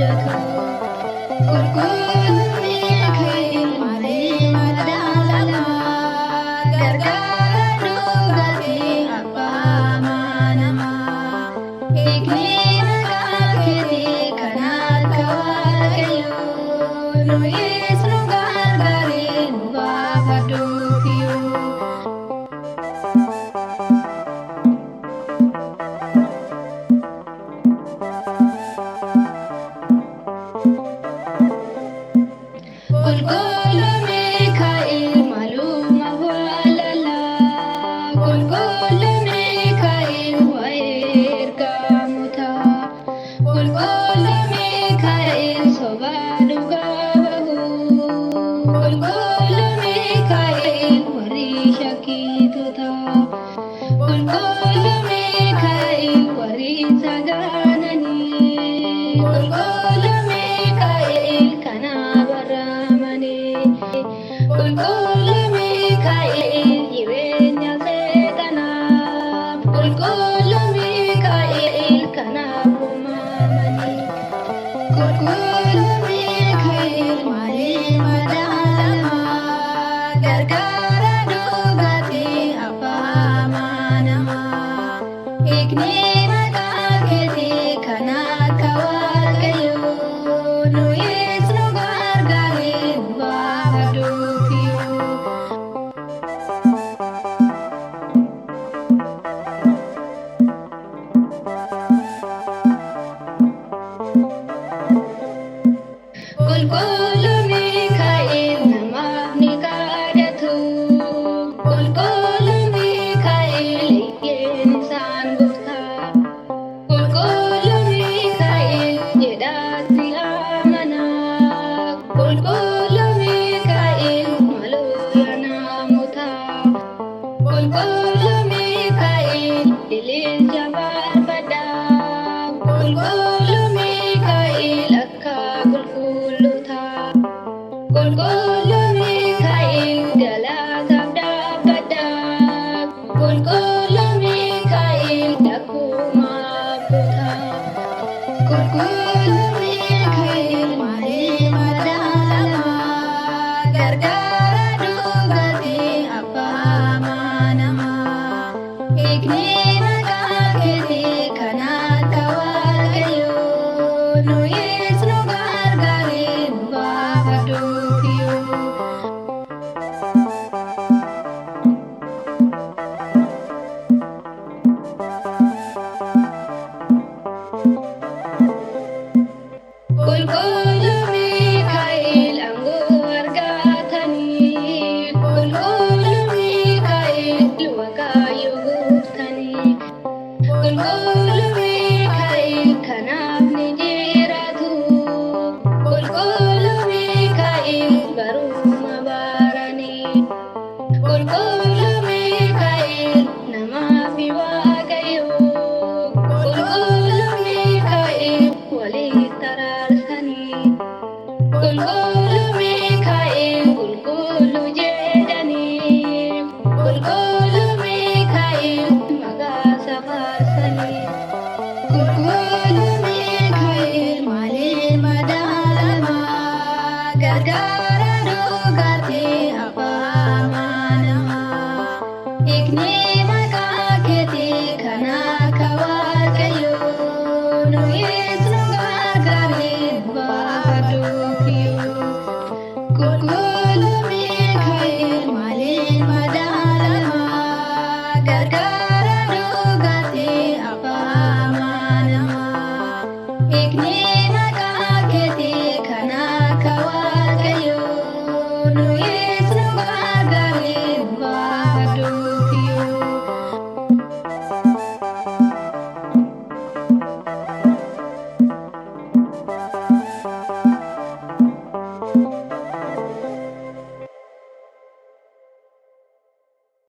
abdatu qulqullumee kee malee madaalama gargaara dhugaatee abbaa namaa hiikni nagaa keetii kan akka waaqayyoo nuyis nu gargaaree nu baafadhuufiyyuu. Qulqullumee kee maaluma waalala qulqullumee kee waa'ee ergamoota qulqullumee kee soba dhugaa bahu qulqullumee kee warri shakkitoota qulqullumee kee warri sagaananii qulqullumee kee kana barraamanii qulqullumee kee jireenya seexanaa qulqullumee kee kanaaf uumamanii qulqullumee kee malee madaalama gargaara dhugaatee abbaa namaa hiikni nagaa keetii kan akka waaqayyoo nuyis nu gargaaree nu baafadhuufiyyuu. Qulqullumee kee namaaf ni kadhatu qulqullumee kee leeyyeen isaan gooftaa qulqullumee kee jedhaatti amanaa qulqullumee kee malooya namootaa qulqullumee kee ililcha faarfadhaa qulqullumee kee lakka qulqullootaa qulqullumee kee galaataaf dhaabbadhaa qulqullumee kee lakkuma abbootaa qulqullumee kee malee madaalama gargaara dhugaatee abbaa namaa hiikni nagaa keetii kan akka waaqayyoo nuyis nu gargaaree nu baafadhuufiyyuu. Qulqullumee kee aangoo argatanii qulqullumee kee waaqayyo gooftanii qulqullumee kee kanaaf ni jiraatu qulqullumee kee baruma baranii qulqullumee kee namaaf waaqayyoo qulqullumee kee walitti araarsanii qulqullumee kee qulqulluu jedhanii qulqullumee kee maqaa faarsanii qulqullumee kee malee madaalama gargaara dhugaatee abbaa namaa hiikni nagaa keetii kan akka waaqayyoo nuyis nu gargaaree nu baafadhuufiyyuu. Qulqullumee kee malee madaalama gargaara dhugaatee abbaa namaa hiikni nagaa keetii kan akka waaqayyoo nuyis